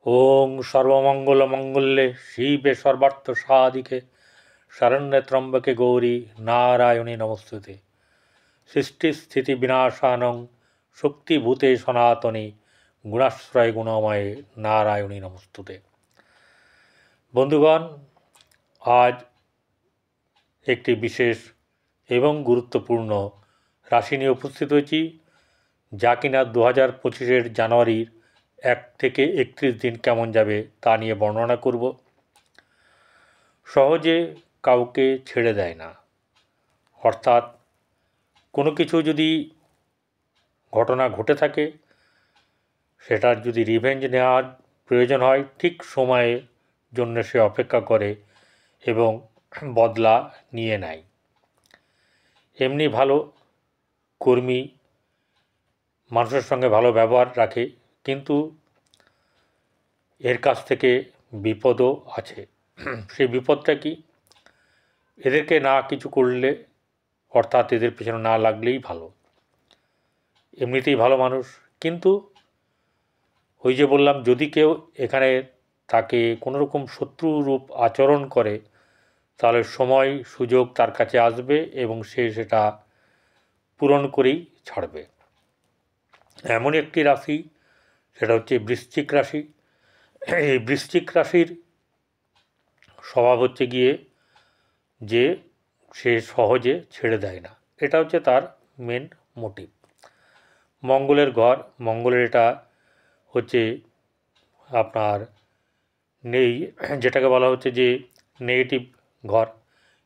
ওং সর্বমঙ্গলমঙ্গলে শিবে সর্বার্থসাধিকে শরণ্যে ত্র্যম্বকে গৌরী নারায়ণী নমস্তুতে। সৃষ্টিস্থিতি বিনাশানং শক্তিভূতে সনাতনে গুণাশ্রয় গুণময়ে নারায়ণী নমস্তুতে। বন্ধুগণ, আজ একটি বিশেষ এবং গুরুত্বপূর্ণ রাশি নিয়ে উপস্থিত হয়েছি, যা কিনা 2025 জানুয়ারির 1 থেকে 31 দিন কেমন যাবে তা নিয়ে বর্ণনা করব। সহজে কাউকে ছেড়ে দেয় না, অর্থাৎ কোনো কিছু যদি ঘটনা ঘটে থাকে, সেটার যদি রিভেঞ্জ নেওয়ার প্রয়োজন হয়, ঠিক সময়ের জন্য সে অপেক্ষা করে এবং বদলা নিয়ে নেয়। এমনি ভালো কর্মী, মানুষের সঙ্গে ভালো ব্যবহার রাখে, কিন্তু এর কাছ থেকে বিপদও আছে। সেই বিপদটা কি? এদেরকে না কিছু করলে, অর্থাৎ এদের পেছনে না লাগলেই ভালো। এমনিতেই ভালো মানুষ, কিন্তু ওই যে বললাম, যদি কেউ এখানে তাকে কোনোরকম শত্রুরূপ আচরণ করে, তাহলে সময় সুযোগ তার কাছে আসবে এবং সে সেটা পূরণ করেই ছাড়বে। এমন একটি রাশি, সেটা হচ্ছে বৃশ্চিক রাশি। এই বৃশ্চিক রাশির স্বভাব হচ্ছে গিয়ে যে সে সহজে ছেড়ে দেয় না, এটা হচ্ছে তার মেন মোটিভ। মঙ্গলের ঘর, মঙ্গলের এটা হচ্ছে আপনার নেই, যেটাকে বলা হচ্ছে যে নেগেটিভ ঘর।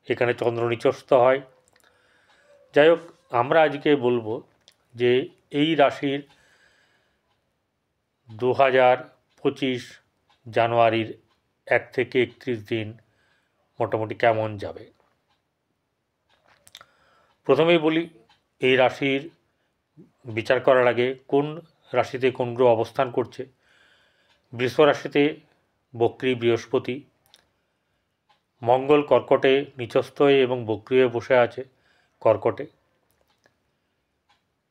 এখানে চন্দ্র নিচস্থ হয়। যাই হোক, আমরা আজকে বলবো যে এই রাশির 2025 জানুয়ারির 1 থেকে 31 দিন মোটামুটি কেমন যাবে। প্রথমেই বলি, এই রাশির বিচার করার আগে কোন রাশিতে কোন গ্রহ অবস্থান করছে। বৃষ রাশিতে বক্রী বৃহস্পতি, মঙ্গল কর্কটে নিচস্থ হয়ে এবং বক্রী হয়ে বসে আছে কর্কটে,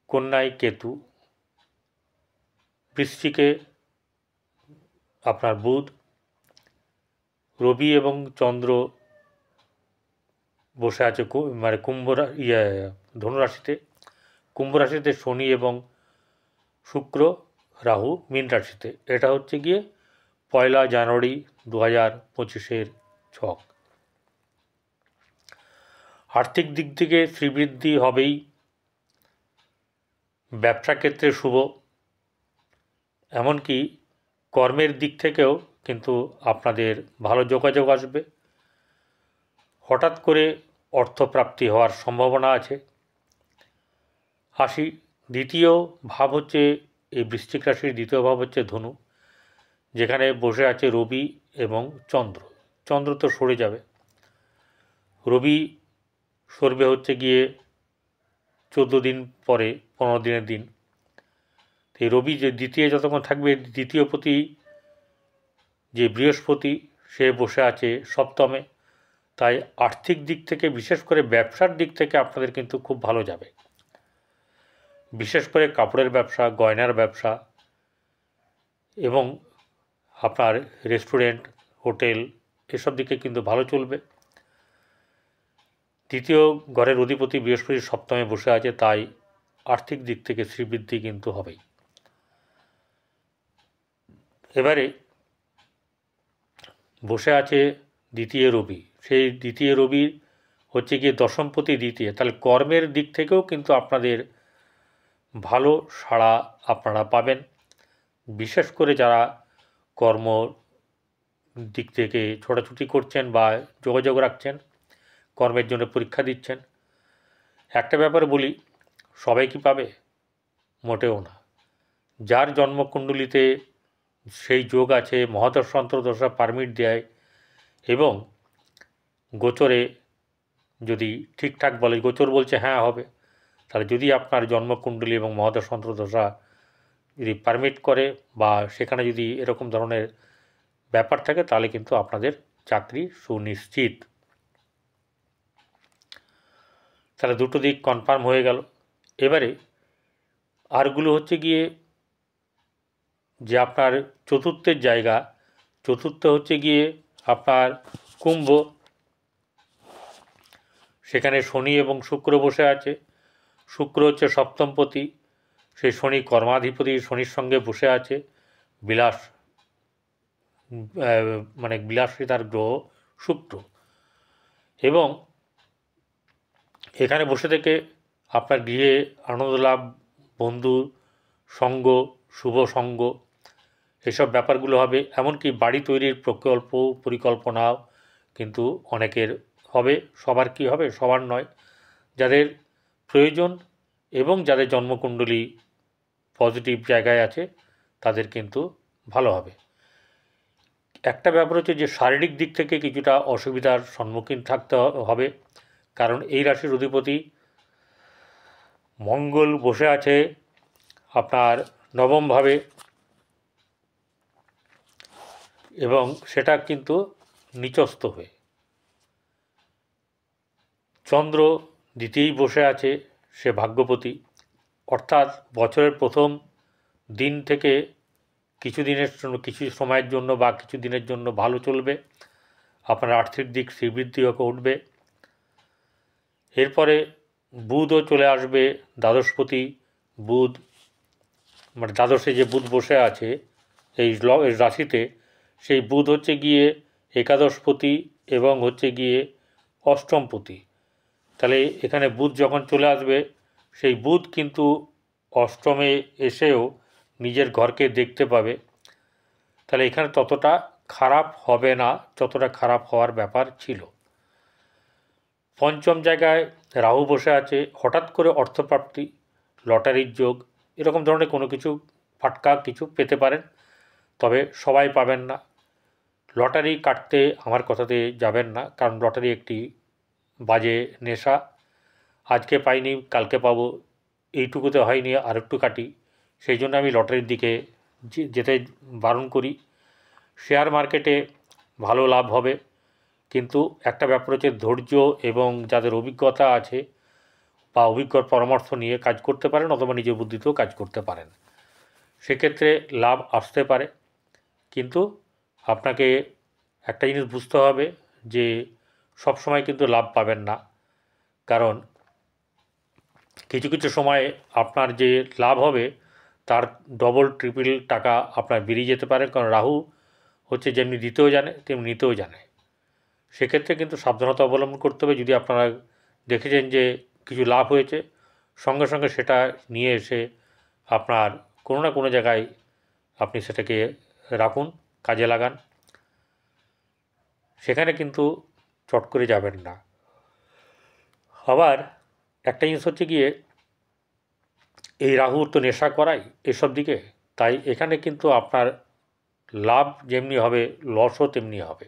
কন্যায় কেতু, বৃশ্চিকে আপনার বুধ, রবি এবং চন্দ্র বসে আছে মানে ধনুরাশিতে, কুম্ভ রাশিতে শনি এবং শুক্র, রাহু মীন রাশিতে। এটা হচ্ছে গিয়ে 1 জানুয়ারি 2025 ছক। আর্থিক দিক থেকে শ্রীবৃদ্ধি হবেই, ব্যবসা ক্ষেত্রে শুভ, এমনকি কর্মের দিক থেকেও কিন্তু আপনাদের ভালো যোগাযোগ আসবে। হঠাৎ করে অর্থপ্রাপ্তি হওয়ার সম্ভাবনা আছে। আসি, দ্বিতীয় ভাব হচ্ছে এই বৃশ্চিক রাশির দ্বিতীয় ভাব হচ্ছে ধনু, যেখানে বসে আছে রবি এবং চন্দ্র। চন্দ্র তো সরে যাবে, রবি সরবে হচ্ছে গিয়ে 14 দিন পরে, 15 দিনের দিন। এই রবি যে দ্বিতীয় যতক্ষণ থাকবে, দ্বিতীয় পতি যে বৃহস্পতি, সে বসে আছে সপ্তমে। তাই আর্থিক দিক থেকে, বিশেষ করে ব্যবসার দিক থেকে আপনাদের কিন্তু খুব ভালো যাবে। বিশেষ করে কাপড়ের ব্যবসা, গয়নার ব্যবসা এবং আপনার রেস্টুরেন্ট, হোটেল, এসব দিকে কিন্তু ভালো চলবে। দ্বিতীয় ঘরের অধিপতি বৃহস্পতি সপ্তমে বসে আছে, তাই আর্থিক দিক থেকে শ্রীবৃদ্ধি কিন্তু হবেই। এবারে বসে আছে দ্বিতীয় রবি, সেই দ্বিতীয় রবি হচ্ছে গিয়ে দশমপতি দ্বিতীয়, তাহলে কর্মের দিক থেকেও কিন্তু আপনাদের ভালো সাড়া আপনারা পাবেন। বিশেষ করে যারা কর্ম দিক থেকে ছোটাছুটি করছেন বা যোগাযোগ রাখছেন, কর্মের জন্য পরীক্ষা দিচ্ছেন, একটা ব্যাপার বলি, সবাই কি পাবে? মোটেও না। যার জন্মকুণ্ডলিতে সেই যোগ আছে, মহাদশা অন্তর্দশা পারমিট দেয় এবং গোচরে যদি ঠিকঠাক বলে, গোচর বলছে হ্যাঁ হবে, তাহলে যদি আপনার জন্মকুণ্ডলী এবং মহাদশা অন্তর্দশা যদি পারমিট করে বা সেখানে যদি এরকম ধরনের ব্যাপার থাকে, তাহলে কিন্তু আপনাদের চাকরি সুনিশ্চিত। তাহলে দুটো দিক কনফার্ম হয়ে গেল। এবারে আরগুলো হচ্ছে গিয়ে যে আপনার চতুর্থের জায়গা, চতুর্থ হচ্ছে গিয়ে আপনার কুম্ভ, সেখানে শনি এবং শুক্র বসে আছে। শুক্র হচ্ছে সপ্তমপতি, সেই শনি কর্মাধিপতি, শনির সঙ্গে বসে আছে। বিলাস মানে বিলাসিতার গ্রহ শুক্র, এবং এখানে বসে থেকে আপনার গৃহে আনন্দ লাভ, বন্ধু সঙ্গ, শুভ সঙ্গ, এসব ব্যাপারগুলো হবে। এমনকি বাড়ি তৈরির পরিকল্পনাও কিন্তু অনেকের হবে। সবার কি হবে? সবার নয়। যাদের প্রয়োজন এবং যাদের জন্মকুণ্ডলী পজিটিভ জায়গায় আছে তাদের কিন্তু ভালো হবে। একটা ব্যাপার হচ্ছে যে শারীরিক দিক থেকে কিছুটা অসুবিধার সম্মুখীন থাকতে হবে, কারণ এই রাশির অধিপতি মঙ্গল বসে আছে আপনার নবমভাবে, এবং সেটা কিন্তু নিচস্থ হয়ে। চন্দ্র দ্বিতীয় বসে আছে, সে ভাগ্যপতি, অর্থাৎ বছরের প্রথম দিন থেকে কিছু দিনের জন্য, কিছু সময়ের জন্য বা কিছু দিনের জন্য ভালো চলবে। আপনার আর্থিক দিক শ্রীবৃদ্ধি উঠবে। এরপরে বুধও চলে আসবে, দ্বাদশপতি বুধ, মানে দ্বাদশে যে বুধ বসে আছে এই রাশিতে, সেই বুধ হচ্ছে গিয়ে একাদশপতি এবং হচ্ছে গিয়ে অষ্টমপতি। তাহলে এখানে বুধ যখন চলে আসবে, সেই বুধ কিন্তু অষ্টমে এসেও নিজের ঘরকে দেখতে পাবে। তাহলে এখানে ততটা খারাপ হবে না যতটা খারাপ হওয়ার ব্যাপার ছিল। পঞ্চম জায়গায় রাহু বসে আছে, হঠাৎ করে অর্থপ্রাপ্তি, লটারির যোগ, এরকম ধরনের কোনো কিছু ফাটকা কিছু পেতে পারেন, তবে সবাই পাবেন না। লটারি কাটতে আমার কথাতে যাবেন না, কারণ লটারি একটি বাজে নেশা। আজকে পাইনি কালকে পাবো, এইটুকুতে হয়নি আরেকটু কাটি, সেই জন্য আমি লটারির দিকে যেতে বারণ করি। শেয়ার মার্কেটে ভালো লাভ হবে, কিন্তু একটা ব্যাপার হচ্ছে ধৈর্য এবং যাদের অভিজ্ঞতা আছে বা অভিজ্ঞর পরামর্শ নিয়ে কাজ করতে পারেন, অথবা নিজের বুদ্ধিতেও কাজ করতে পারেন, সেক্ষেত্রে লাভ আসতে পারে। কিন্তু আপনাকে একটা জিনিস বুঝতে হবে যে সব সময় কিন্তু লাভ পাবেন না, কারণ কিছু কিছু সময় আপনার যে লাভ হবে তার ডবল ট্রিপল টাকা আপনার বেরিয়ে যেতে পারে, কারণ রাহু হচ্ছে যেমনি দিতেও জানে তেমনি নিতেও জানে। সেক্ষেত্রে কিন্তু সাবধানতা অবলম্বন করতে হবে। যদি আপনারা দেখেছেন যে কিছু লাভ হয়েছে, সঙ্গে সঙ্গে সেটা নিয়ে এসে আপনার কোনো না কোনো জায়গায় আপনি সেটাকে রাখুন, কাজে লাগান, সেখানে কিন্তু চট করে যাবেন না। আবার একটা জিনিস হচ্ছে গিয়ে এই রাহুর তো নেশা করাই এসব দিকে, তাই এখানে কিন্তু আপনার লাভ যেমনি হবে লসও তেমনি হবে।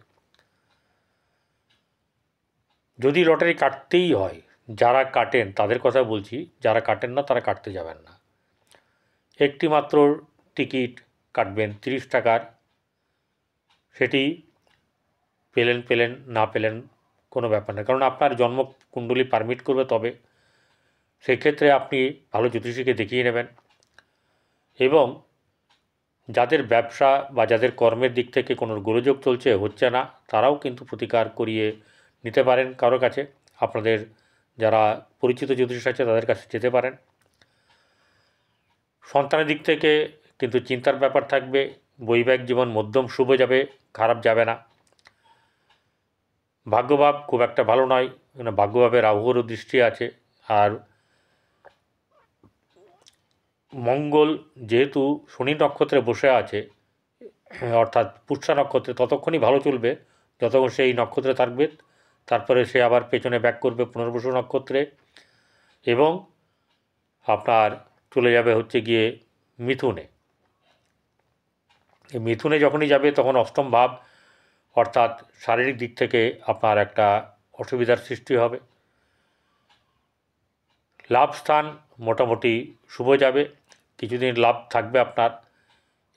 যদি লটারি কাটতেই হয়, যারা কাটেন তাদের কথা বলছি, যারা কাটেন না তারা কাটতে যাবেন না। একটি মাত্র টিকিট কাটবেন 30 টাকার, সেটি পেলেন না পেলেন কোনো ব্যাপার না, কারণ আপনার জন্মকুণ্ডলী পারমিট করবে, তবে সেই ক্ষেত্রে আপনি ভালো জ্যোতিষীকে দেখিয়ে নেবেন। এবং যাদের ব্যবসা বা যাদের কর্মের দিক থেকে কোনো গোলযোগ চলছে, হচ্ছে না, তারাও কিন্তু প্রতিকার করিয়ে নিতে পারেন কারো কাছে। আপনাদের যারা পরিচিত জ্যোতিষ আছে তাদের কাছে যেতে পারেন। সন্তানের দিক থেকে কিন্তু চিন্তার ব্যাপার থাকবে। বৈবাহিক জীবন মধ্যম শুভ যাবে, খারাপ যাবে না। ভাগ্যভাব খুব একটা ভালো নয়, ভাগ্যভাবে রাহুরও দৃষ্টি আছে। আর মঙ্গল যেহেতু শনি নক্ষত্রে বসে আছে, অর্থাৎ পুষ্যা নক্ষত্রে, ততক্ষণই ভালো চলবে যতক্ষণ সেই নক্ষত্রে থাকবে। তারপরে সে আবার পেছনে ব্যাক করবে পুনর্বসু নক্ষত্রে, এবং আপনার চলে যাবে হচ্ছে গিয়ে মিথুনে। মিথুনে যখনই যাবে তখন অষ্টম ভাব, অর্থাৎ শারীরিক দিক থেকে আপনার একটা অসুবিধার সৃষ্টি হবে। লাভ স্থান মোটামুটি শুভ যাবে, কিছুদিন লাভ থাকবে আপনার,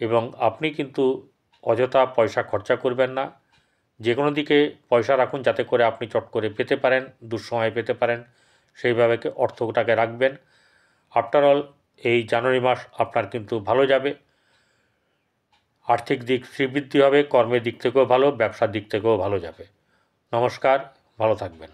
এবং আপনি কিন্তু অযথা পয়সা খরচা করবেন না। যে কোনো দিকে পয়সা রাখুন যাতে করে আপনি চট করে পেতে পারেন, দুঃসময় পেতে পারেন, সেইভাবে অর্থটাকে রাখবেন। আফটার অল এই জানুয়ারি মাস আপনার কিন্তু ভালো যাবে। আর্থিক দিক শ্রীবৃদ্ধি হবে, কর্মের দিক থেকেও ভালো, ব্যবসার দিক থেকেও ভালো যাবে। নমস্কার, ভালো থাকবেন।